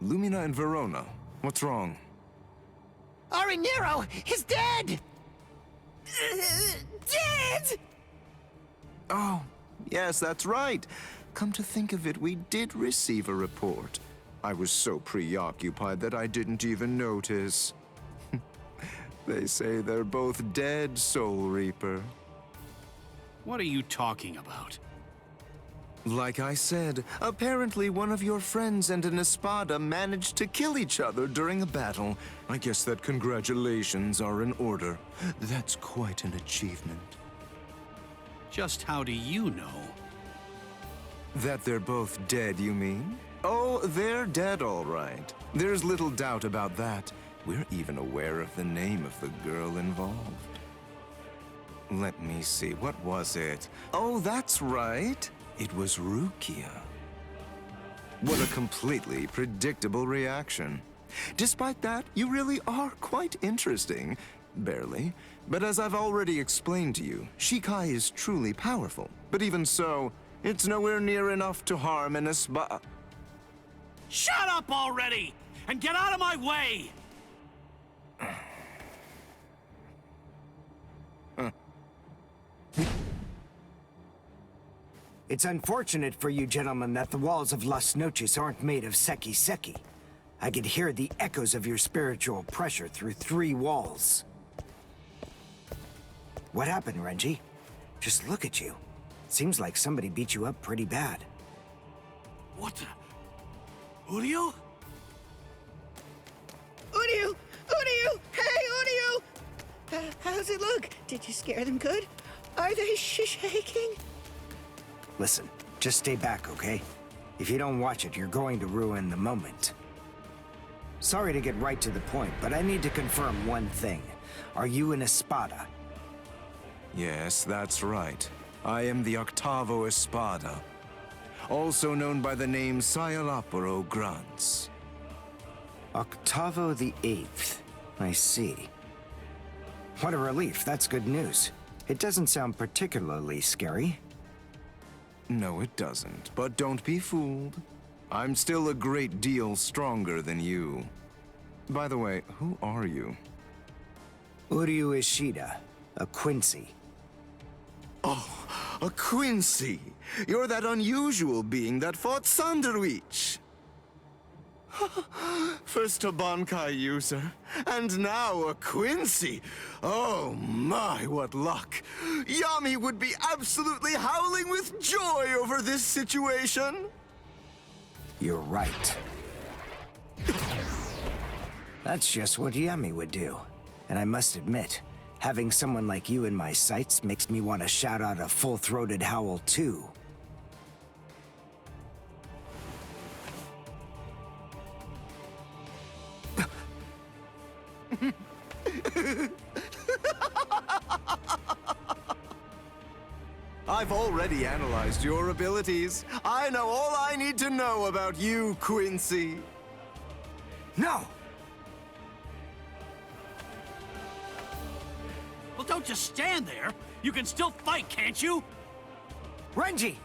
Lumina and Verona. What's wrong? Arinero is dead! Dead! Oh, yes, that's right. Come to think of it, we did receive a report. I was so preoccupied that I didn't even notice. They say they're both dead, Soul Reaper. What are you talking about? Like I said, apparently one of your friends and an Espada managed to kill each other during a battle. I guess that congratulations are in order. That's quite an achievement. Just how do you know? That they're both dead, you mean? Oh, they're dead, all right. There's little doubt about that. We're even aware of the name of the girl involved. Let me see, what was it? Oh, that's right. It was Rukia. What a completely predictable reaction. Despite that, you really are quite interesting. Barely. But as I've already explained to you, Shikai is truly powerful. But even so, it's nowhere near enough to harm an Espada. Shut up already! And get out of my way! It's unfortunate for you gentlemen that the walls of Las Noches aren't made of seki-seki. I could hear the echoes of your spiritual pressure through 3 walls. What happened, Renji? Just look at you. Seems like somebody beat you up pretty bad. What the... Uryu? Uryu! Uryu! Hey, Uryu! How's it look? Did you scare them good? Are they shaking? Listen, just stay back, okay? If you don't watch it, you're going to ruin the moment. Sorry to get right to the point, but I need to confirm one thing. Are you an Espada? Yes, that's right. I am the Octavo Espada, also known by the name Sayalaporo Grants. Octavo the 8th. I see. What a relief, that's good news. It doesn't sound particularly scary. No, it doesn't, but don't be fooled. I'm still a great deal stronger than you. By the way, who are you? Uryu Ishida, a Quincy. Oh, a Quincy! You're that unusual being that fought Sanderwich! First a Bankai user, and now a Quincy! Oh my, what luck! Yami would be absolutely howling with joy over this situation! You're right. That's just what Yami would do. And I must admit, having someone like you in my sights makes me want to shout out a full-throated howl too. I've already analyzed your abilities. I know all I need to know about you, Quincy. No! Well, don't just stand there. You can still fight, can't you? Renji!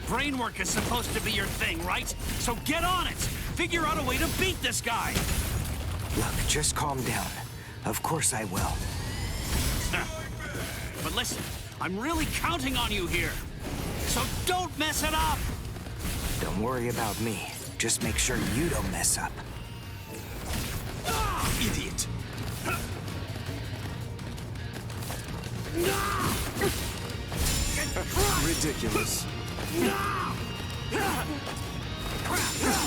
Brainwork is supposed to be your thing, right? So get on it! Figure out a way to beat this guy! Look, just calm down. Of course I will. But listen, I'm really counting on you here. So don't mess it up! Don't worry about me. Just make sure you don't mess up. Idiot! Ridiculous.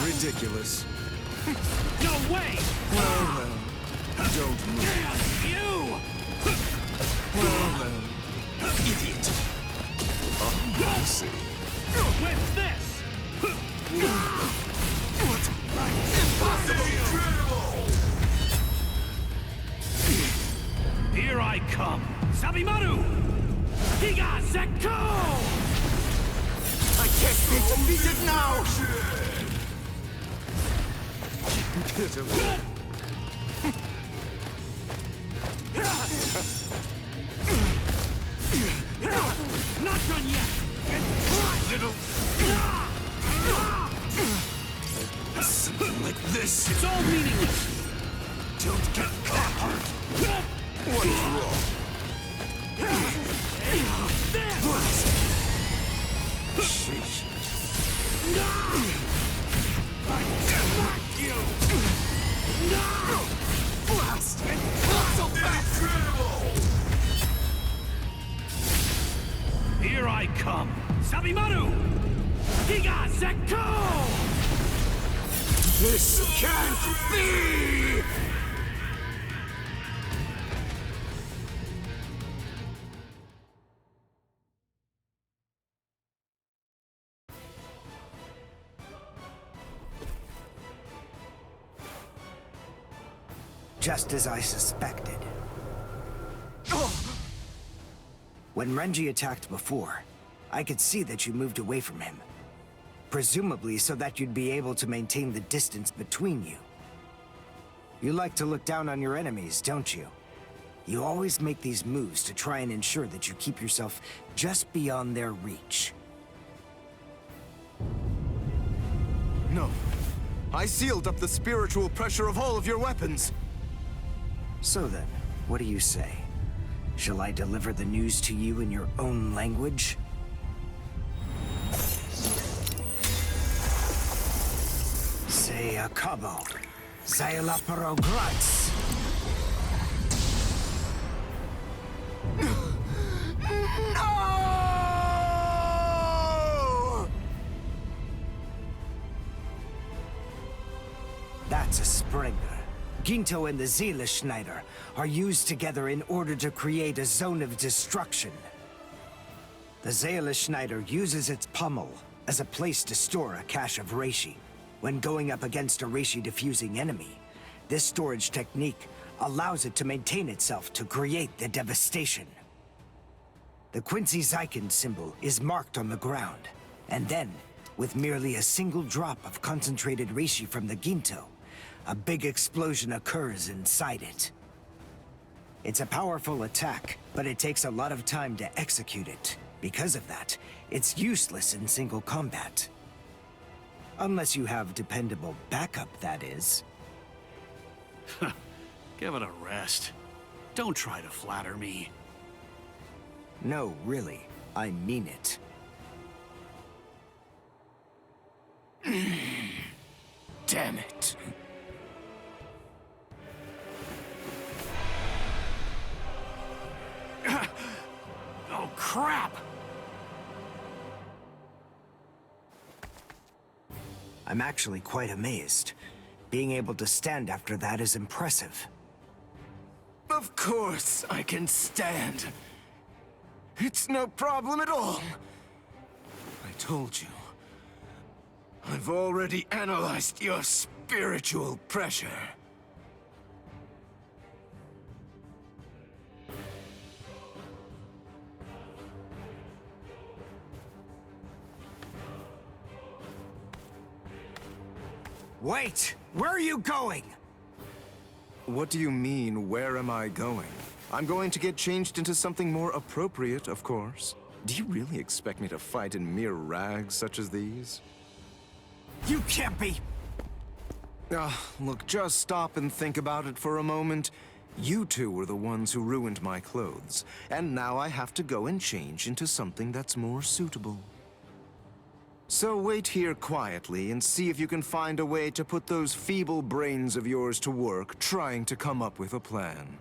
Ridiculous. No way! Well, don't move. You! Well, idiot. Oh, I see. With this! What? Impossible! Here I come! Sabimaru! Higa Sekko! I can't be defeated now! Not done yet! Little... Something like this. It's all meaningless! Don't get caught. What's wrong? Sheesh. Blast! So incredible! Here I come! Sabimaru! Giga Zekko! This can't be! Just as I suspected. When Renji attacked before, I could see that you moved away from him. Presumably so that you'd be able to maintain the distance between you. You like to look down on your enemies, don't you? You always make these moves to try and ensure that you keep yourself just beyond their reach. No. I sealed up the spiritual pressure of all of your weapons. So then, what do you say? Shall I deliver the news to you in your own language? Say a cabo. Zaila pero grats. No! That's a Springer. Ginto and the Seele Schneider are used together in order to create a zone of destruction. The Seele Schneider uses its pommel as a place to store a cache of reishi. When going up against a reishi-diffusing enemy, this storage technique allows it to maintain itself to create the devastation. The Quincy Zyken symbol is marked on the ground, and then, with merely a single drop of concentrated reishi from the Ginto, a big explosion occurs inside it. It's a powerful attack, but it takes a lot of time to execute it. Because of that, it's useless in single combat. Unless you have dependable backup, that is. Give it a rest. Don't try to flatter me. No, really. I mean it. Damn it. Oh, crap! I'm actually quite amazed. Being able to stand after that is impressive. Of course I can stand. It's no problem at all. I told you. I've already analyzed your spiritual pressure. Wait! Where are you going? What do you mean, where am I going? I'm going to get changed into something more appropriate, of course. Do you really expect me to fight in mere rags such as these? You can't be! Look, just stop and think about it for a moment. You two were the ones who ruined my clothes, and now I have to go and change into something that's more suitable. So wait here quietly and see if you can find a way to put those feeble brains of yours to work trying to come up with a plan.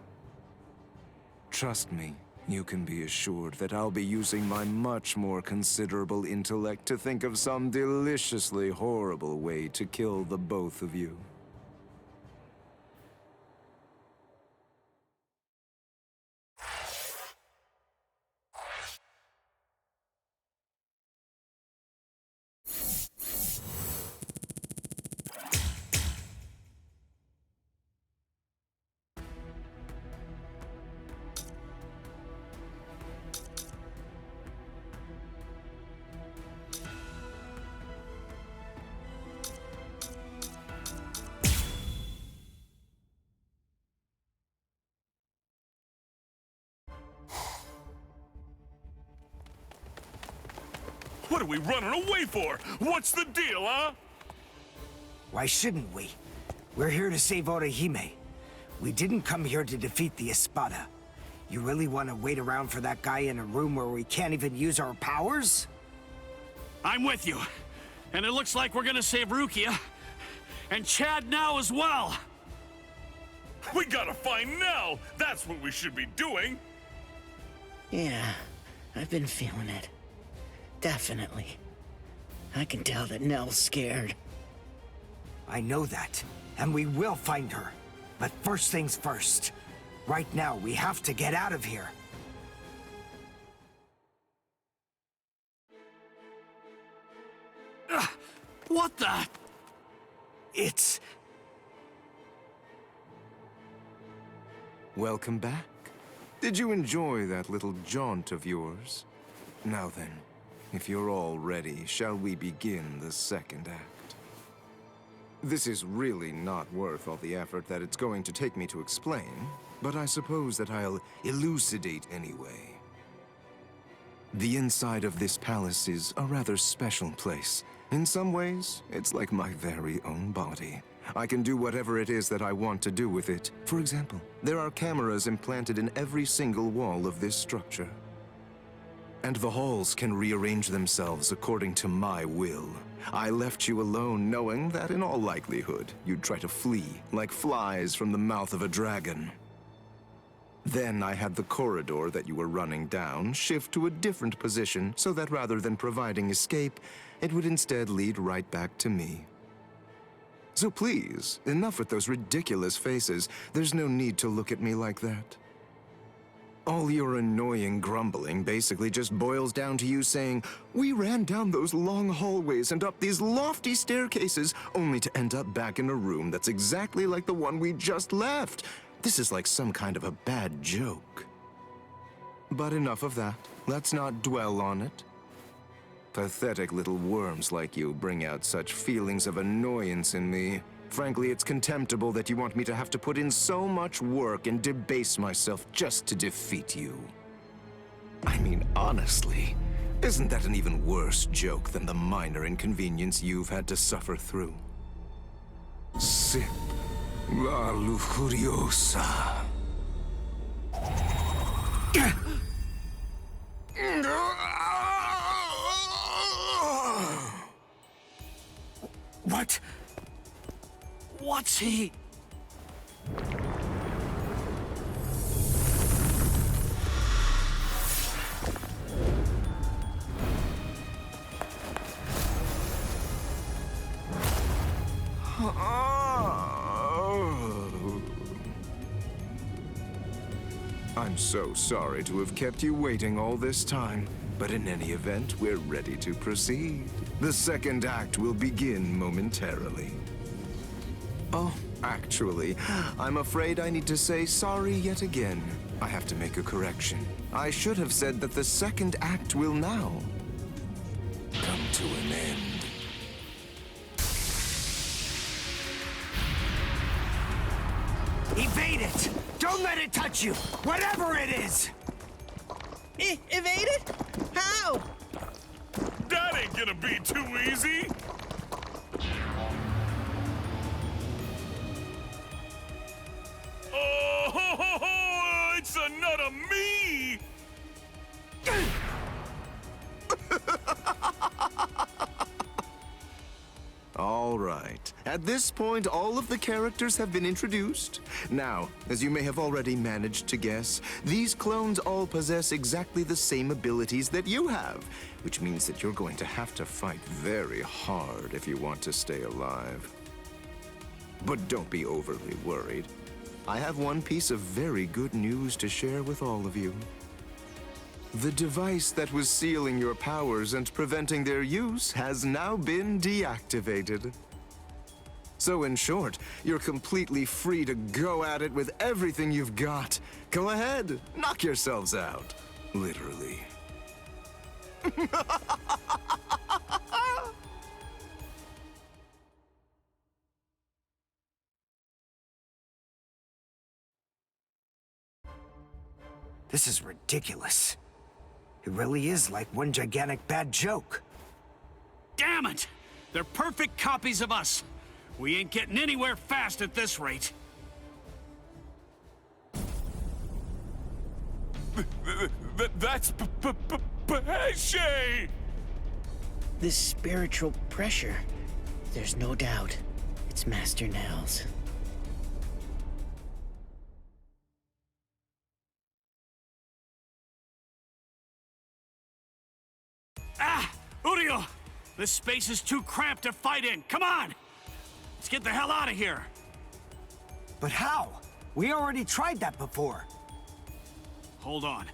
Trust me, you can be assured that I'll be using my much more considerable intellect to think of some deliciously horrible way to kill the both of you. What are we running away for? What's the deal, huh? Why shouldn't we? We're here to save Orihime. We didn't come here to defeat the Espada. You really want to wait around for that guy in a room where we can't even use our powers? I'm with you. And it looks like we're gonna save Rukia. And Chad now as well. We gotta find Nell! That's what we should be doing! Yeah, I've been feeling it. Definitely. I can tell that Nell's scared. I know that, and we will find her. But first things first. Right now, we have to get out of here. What the? It's... Welcome back. Did you enjoy that little jaunt of yours? Now then, if you're all ready, shall we begin the second act? This is really not worth all the effort that it's going to take me to explain, but I suppose that I'll elucidate anyway. The inside of this palace is a rather special place. In some ways, it's like my very own body. I can do whatever it is that I want to do with it. For example, there are cameras implanted in every single wall of this structure. And the halls can rearrange themselves according to my will. I left you alone knowing that in all likelihood, you'd try to flee like flies from the mouth of a dragon. Then I had the corridor that you were running down shift to a different position so that rather than providing escape, it would instead lead right back to me. So please, enough with those ridiculous faces. There's no need to look at me like that. All your annoying grumbling basically just boils down to you saying, "We ran down those long hallways and up these lofty staircases, only to end up back in a room that's exactly like the one we just left." This is like some kind of a bad joke. But enough of that. Let's not dwell on it. Pathetic little worms like you bring out such feelings of annoyance in me. Frankly, it's contemptible that you want me to have to put in so much work and debase myself just to defeat you. I mean, honestly, isn't that an even worse joke than the minor inconvenience you've had to suffer through? Sip la lujuriosa. What? What's he? I'm so sorry to have kept you waiting all this time, but in any event, we're ready to proceed. The second act will begin momentarily. Oh, actually, I'm afraid I need to say sorry yet again. I have to make a correction. I should have said that the second act will now come to an end. Evade it! Don't let it touch you! Whatever it is! Evade it? How? That ain't gonna be too easy! Oh, ho, ho, ho, it's another me! All right. At this point, all of the characters have been introduced. Now, as you may have already managed to guess, these clones all possess exactly the same abilities that you have, which means that you're going to have to fight very hard if you want to stay alive. But don't be overly worried. I have one piece of very good news to share with all of you. The device that was sealing your powers and preventing their use has now been deactivated. So in short, you're completely free to go at it with everything you've got. Go ahead, knock yourselves out. Literally. This is ridiculous. It really is like one gigantic bad joke. Damn it! They're perfect copies of us. We ain't getting anywhere fast at this rate. That's Pesce! This spiritual pressure, there's no doubt it's Master Nels. Ah! Uryu! This space is too cramped to fight in. Come on! Let's get the hell out of here. But how? We already tried that before. Hold on.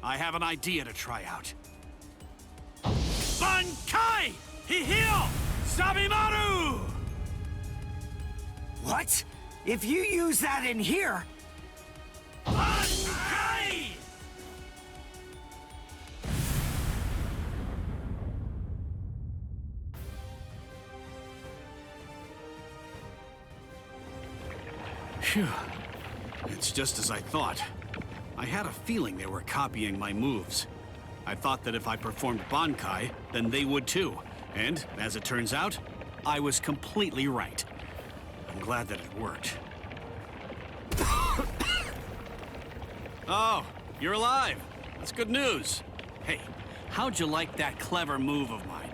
I have an idea to try out. Bankai! Hihio! Sabimaru! What? If you use that in here... Bankai! Phew. It's just as I thought. I had a feeling they were copying my moves. I thought that if I performed Bankai, then they would too. And, as it turns out, I was completely right. I'm glad that it worked. Oh, you're alive. That's good news. Hey, how'd you like that clever move of mine?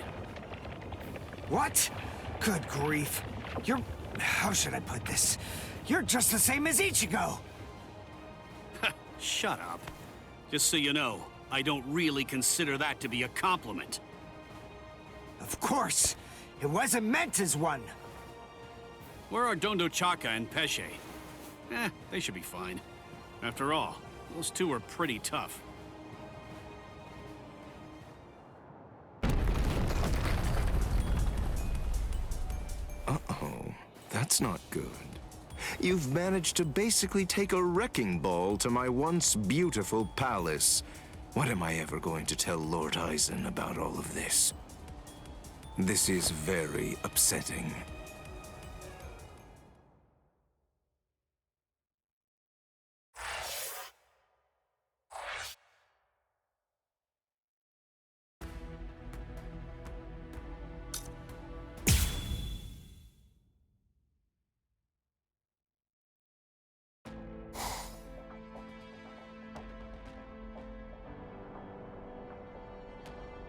What? Good grief. You're... how should I put this? You're just the same as Ichigo! Shut up. Just so you know, I don't really consider that to be a compliment. Of course! It wasn't meant as one! Where are Dondo Chaka and Pesce? They should be fine. After all, those two are pretty tough. Uh-oh. That's not good. You've managed to basically take a wrecking ball to my once beautiful palace. What am I ever going to tell Lord Aizen about all of this? This is very upsetting.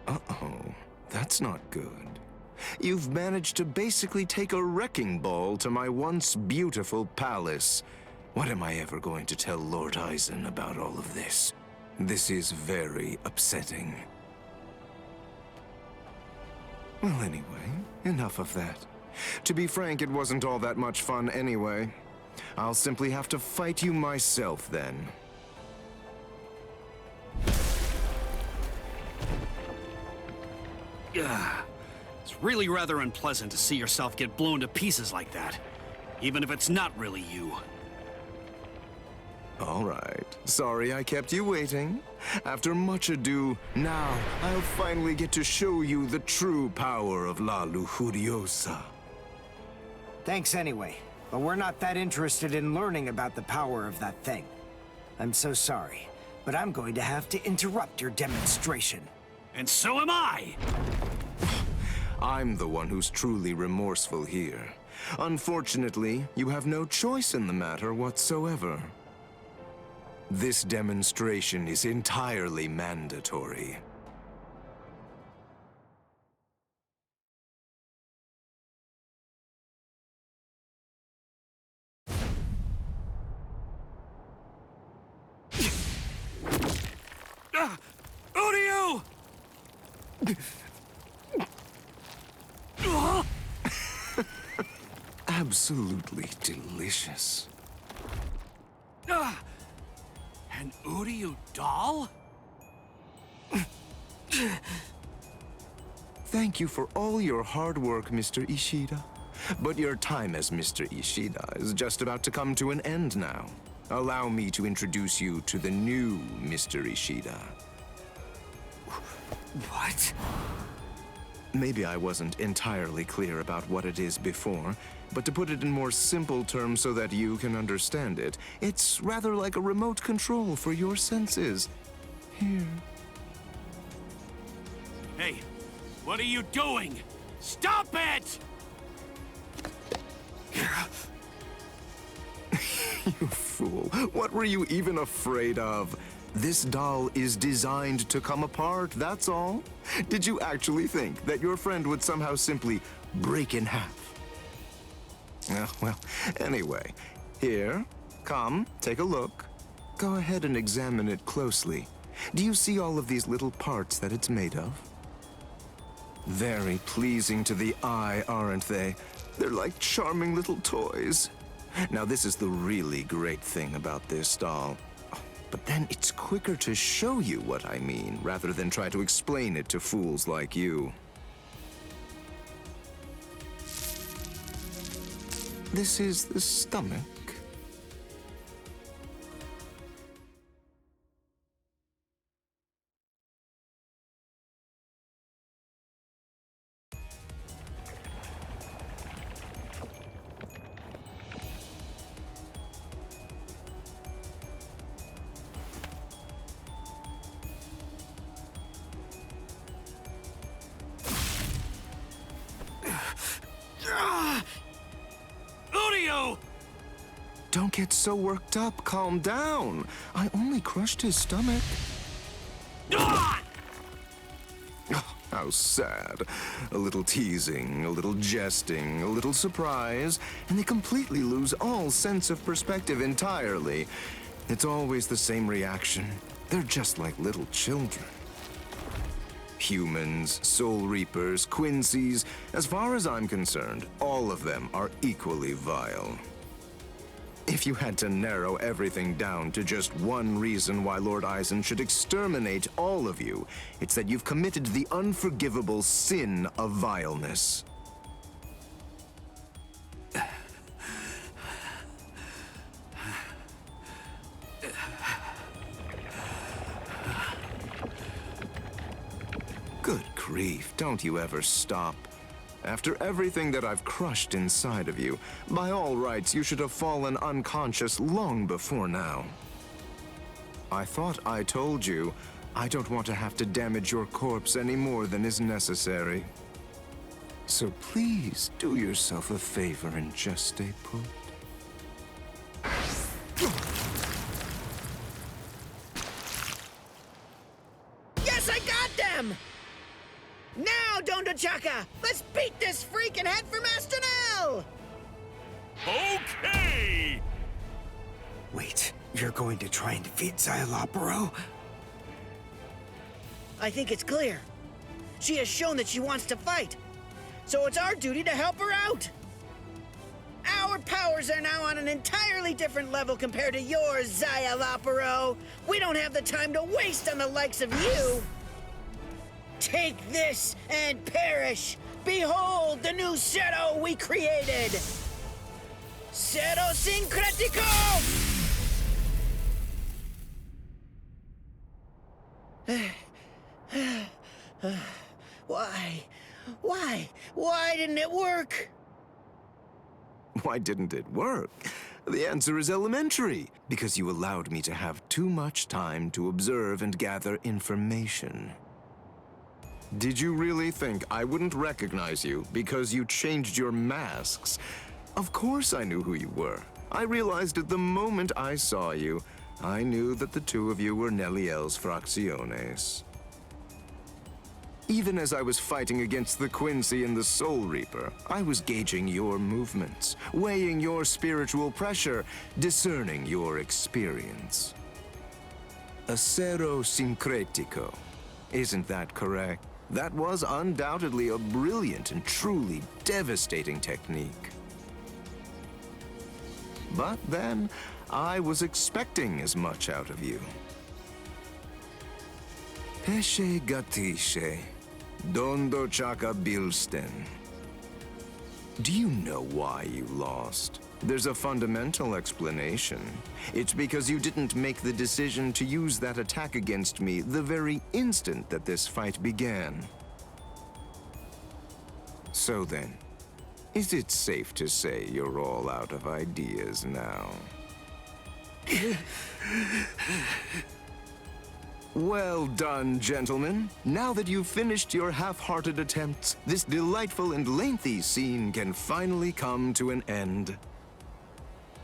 Uh-oh, that's not good. You've managed to basically take a wrecking ball to my once beautiful palace. What am I ever going to tell Lord Aizen about all of this? This is very upsetting. Well, anyway, enough of that. To be frank, it wasn't all that much fun anyway. I'll simply have to fight you myself then. It's really rather unpleasant to see yourself get blown to pieces like that, even if it's not really you. All right. Sorry I kept you waiting. After much ado, now I'll finally get to show you the true power of La Lujuriosa. Thanks anyway, but we're not that interested in learning about the power of that thing. I'm so sorry, but I'm going to have to interrupt your demonstration. And so am I! I'm the one who's truly remorseful here. Unfortunately, you have no choice in the matter whatsoever. This demonstration is entirely mandatory. Uryu! Absolutely delicious. An Uryu doll? Thank you for all your hard work, Mr. Ishida. But your time as Mr. Ishida is just about to come to an end now. Allow me to introduce you to the new Mr. Ishida. What? Maybe I wasn't entirely clear about what it is before, but to put it in more simple terms so that you can understand it, it's rather like a remote control for your senses. Here. Hey, what are you doing? Stop it! You fool. What were you even afraid of? This doll is designed to come apart, that's all. Did you actually think that your friend would somehow simply break in half? Well, anyway, here, come, take a look. Go ahead and examine it closely. Do you see all of these little parts that it's made of? Very pleasing to the eye, aren't they? They're like charming little toys. Now, this is the really great thing about this doll. But then it's quicker to show you what I mean, rather than try to explain it to fools like you. This is the stomach. Uryu! Don't get so worked up. Calm down. I only crushed his stomach. Ah! Oh, how sad. A little teasing, a little jesting, a little surprise, and they completely lose all sense of perspective entirely. It's always the same reaction. They're just like little children. Humans, Soul Reapers, Quincy's, as far as I'm concerned, all of them are equally vile. If you had to narrow everything down to just one reason why Lord Aizen should exterminate all of you, it's that you've committed the unforgivable sin of vileness. Good grief, don't you ever stop. After everything that I've crushed inside of you, by all rights, you should have fallen unconscious long before now. I thought I told you, I don't want to have to damage your corpse any more than is necessary. So please, do yourself a favor and just stay put. Yes, I got them! Now, Dondachaka, let's beat this freak and head for Master Nell! Okay! Wait, you're going to try and defeat Xyalopero? I think it's clear. She has shown that she wants to fight. So it's our duty to help her out. Our powers are now on an entirely different level compared to yours, Xyalopero. We don't have the time to waste on the likes of you. Take this and perish. Behold the new Zero we created. Zero Syncretico! Why didn't it work? Why didn't it work? The answer is elementary, because you allowed me to have too much time to observe and gather information. Did you really think I wouldn't recognize you because you changed your masks? Of course I knew who you were. I realized it the moment I saw you. I knew that the two of you were Neliel's Fracciones. Even as I was fighting against the Quincy and the Soul Reaper, I was gauging your movements, weighing your spiritual pressure, discerning your experience. Acero Syncretico. Isn't that correct? That was undoubtedly a brilliant and truly devastating technique. But then, I was expecting as much out of you. Pesce gatisce, dondo chaka bilsten. Do you know why you lost? There's a fundamental explanation. It's because you didn't make the decision to use that attack against me the very instant that this fight began. So then, is it safe to say you're all out of ideas now? Well done, gentlemen. Now that you've finished your half-hearted attempts, this delightful and lengthy scene can finally come to an end.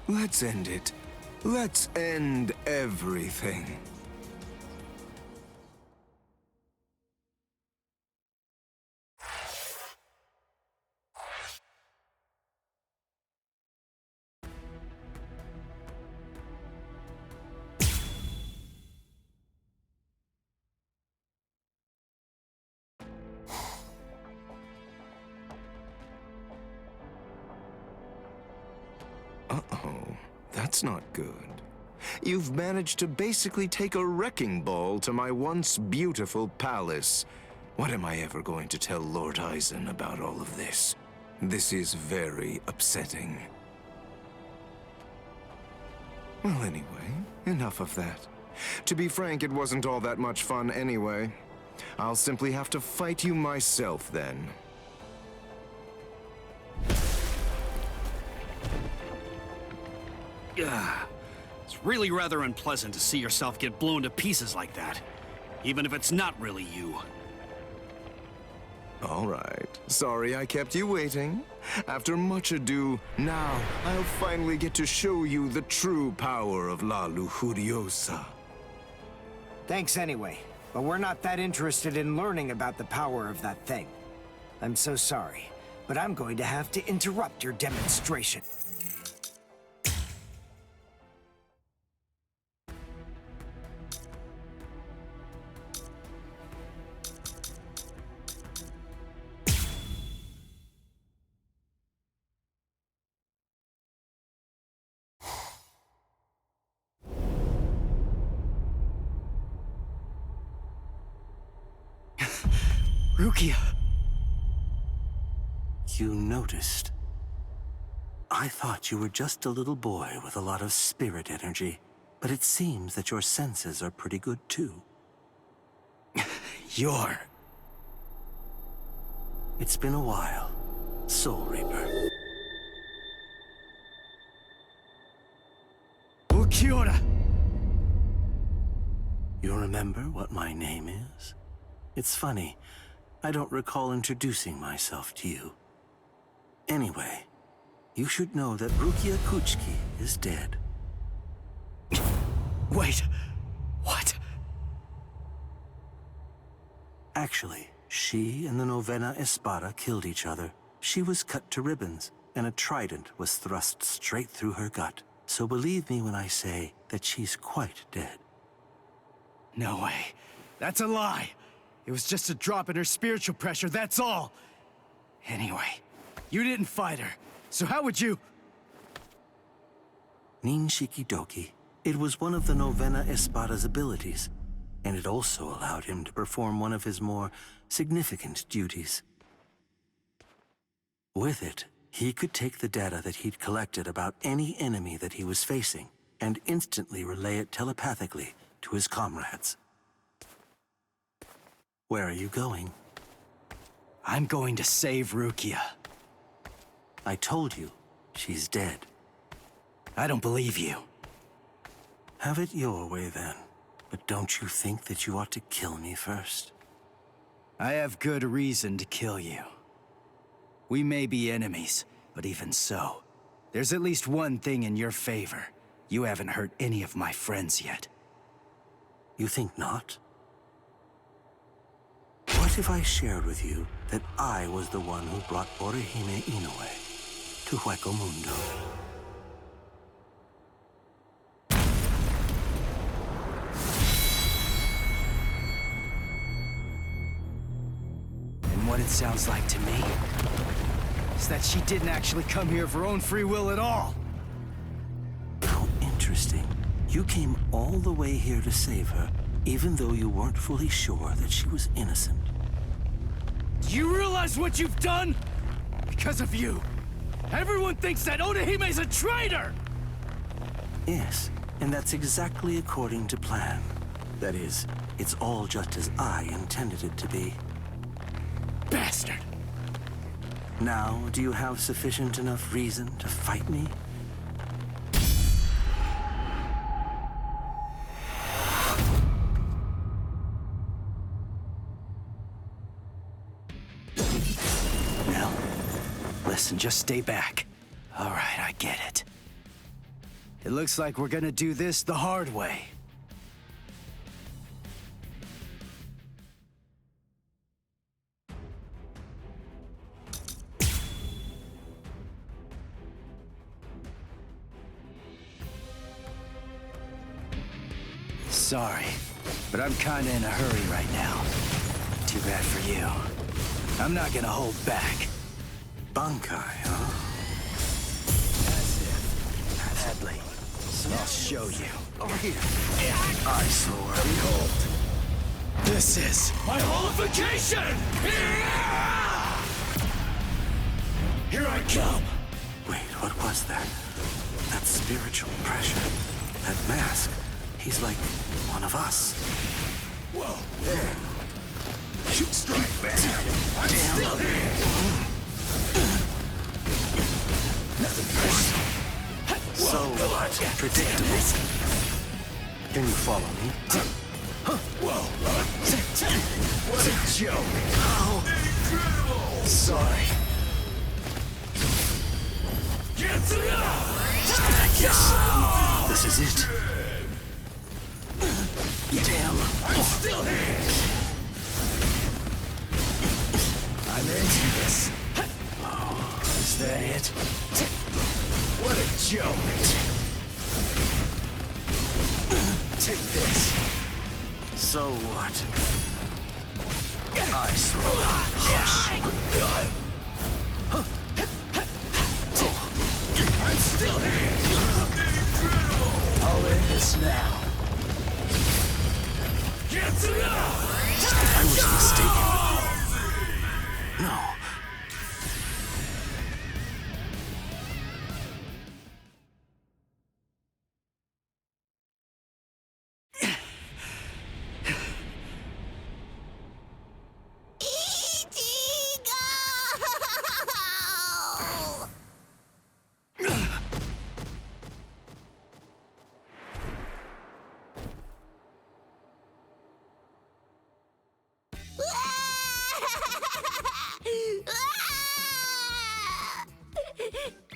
Let's end it. Let's end everything. Uh-oh, that's not good. You've managed to basically take a wrecking ball to my once beautiful palace. What am I ever going to tell Lord Eisen about all of this? This is very upsetting. Well, anyway, enough of that. To be frank, it wasn't all that much fun anyway. I'll simply have to fight you myself then. It's really rather unpleasant to see yourself get blown to pieces like that, even if it's not really you. All right. Sorry I kept you waiting. After much ado, now I'll finally get to show you the true power of La Lujuriosa. Thanks anyway, but we're not that interested in learning about the power of that thing. I'm so sorry, but I'm going to have to interrupt your demonstration. Rukia! You noticed. I thought you were just a little boy with a lot of spirit energy, but it seems that your senses are pretty good too. You're... It's been a while, Soul Reaper. Ulquiorra! You remember what my name is? It's funny, I don't recall introducing myself to you. Anyway, you should know that Rukia Kuchiki is dead. Wait, what? Actually, she and the Novena Espada killed each other. She was cut to ribbons, and a trident was thrust straight through her gut. So believe me when I say that she's quite dead. No way. That's a lie. It was just a drop in her spiritual pressure, that's all. Anyway, you didn't fight her, so how would you... Ninshikidoki. It was one of the Novena Espada's abilities, and it also allowed him to perform one of his more significant duties. With it, he could take the data that he'd collected about any enemy that he was facing and instantly relay it telepathically to his comrades. Where are you going? I'm going to save Rukia. I told you, she's dead. I don't believe you. Have it your way then, but don't you think that you ought to kill me first? I have good reason to kill you. We may be enemies, but even so, there's at least one thing in your favor. You haven't hurt any of my friends yet. You think not? What if I shared with you that I was the one who brought Orihime Inoue to Hueco Mundo? And what it sounds like to me is that she didn't actually come here of her own free will at all. How interesting. You came all the way here to save her, even though you weren't fully sure that she was innocent. Do you realize what you've done? Because of you, everyone thinks that Odahime's a traitor! Yes, and that's exactly according to plan. That is, it's all just as I intended it to be. Bastard! Now, do you have sufficient enough reason to fight me? Now, listen, just stay back. All right, I get it. It looks like we're gonna do this the hard way. Sorry, but I'm kinda in a hurry right now. Too bad for you. I'm not gonna hold back. Bankai, huh? That's it. Badly. So I'll show you. Over here. Eyesore. Behold. This is My holification! Here I come. Wait, what was that? That spiritual pressure. That mask. He's like one of us. Whoa! There! Shoot strike back! I'm still here! Nothing personal. So predictable. Can you follow me? Whoa. What a joke. Incredible! Sorry. Get it up! This is it. Damn. I'm still here! I'm into this. Is that it? What a joke. Take this. So what? Eyesore. I'm still here! Incredible! I'll end this now. Get it up! I was mistaken. No.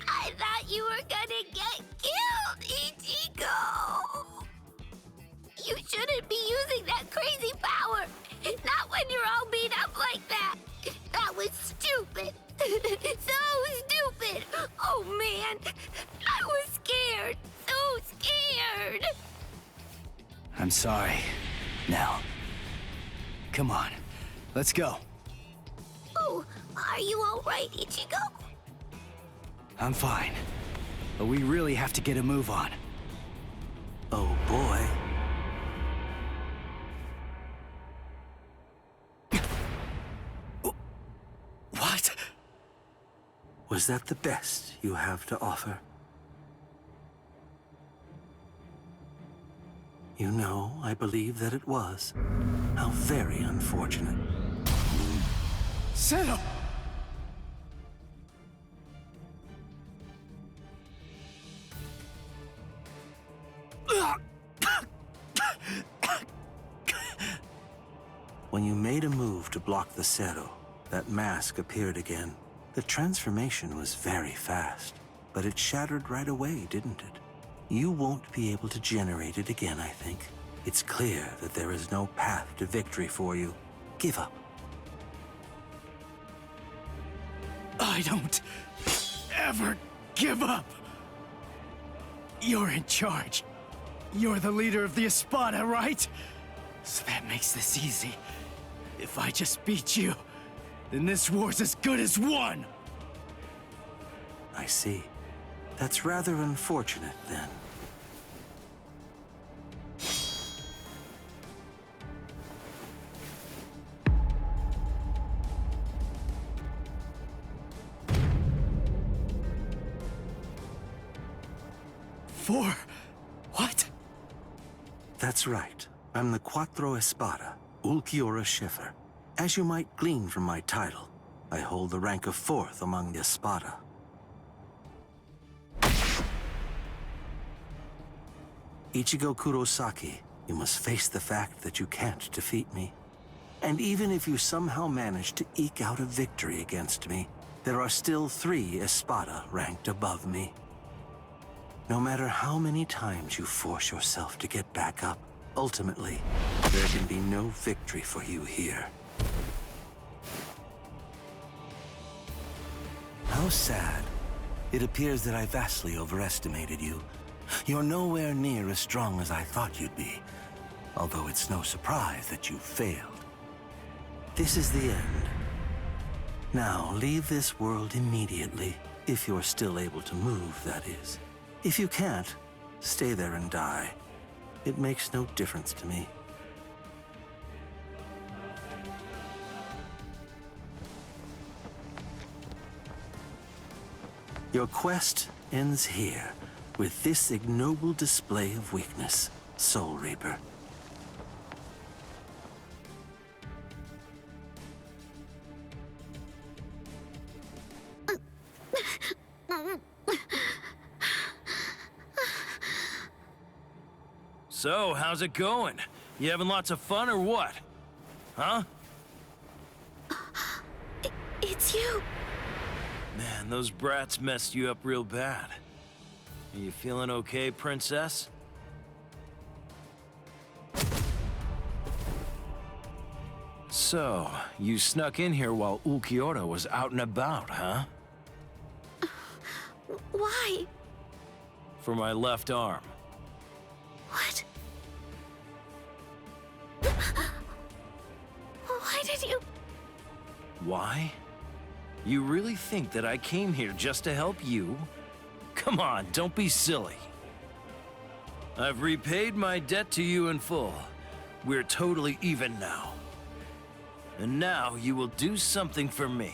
I thought you were gonna get killed, Ichigo! You shouldn't be using that crazy power! Not when you're all beat up like that! That was stupid! So stupid! Oh man! I was scared! So scared! I'm sorry. Now, come on. Let's go. Oh, are you alright, Ichigo? I'm fine. But we really have to get a move on. Oh boy. What? Was that the best you have to offer? You know, I believe that it was. How very unfortunate. Settle! When you made a move to block the Zero, that mask appeared again. The transformation was very fast, but it shattered right away, didn't it? You won't be able to generate it again, I think. It's clear that there is no path to victory for you. Give up. I don't ever give up. You're in charge. You're the leader of the Espada, right? So that makes this easy. If I just beat you, then this war's as good as won. I see. That's rather unfortunate, then. For what? That's right. I'm the Cuatro Espada, Ulquiorra Schiffer. As you might glean from my title, I hold the rank of 4th among the Espada. Ichigo Kurosaki, you must face the fact that you can't defeat me. And even if you somehow manage to eke out a victory against me, there are still 3 Espada ranked above me. No matter how many times you force yourself to get back up, ultimately, there can be no victory for you here. How sad. It appears that I vastly overestimated you. You're nowhere near as strong as I thought you'd be, although it's no surprise that you failed. This is the end. Now, leave this world immediately, if you're still able to move, that is. If you can't, stay there and die. It makes no difference to me. Your quest ends here, with this ignoble display of weakness, Soul Reaper. So, how's it going? You having lots of fun or what? Huh? It's you. Man, those brats messed you up real bad. Are you feeling okay, Princess? So, you snuck in here while Ulquiorra was out and about, huh? Why? For my left arm. What? Why did you... Why? You really think that I came here just to help you? Come on, don't be silly. I've repaid my debt to you in full. We're totally even now. And now you will do something for me.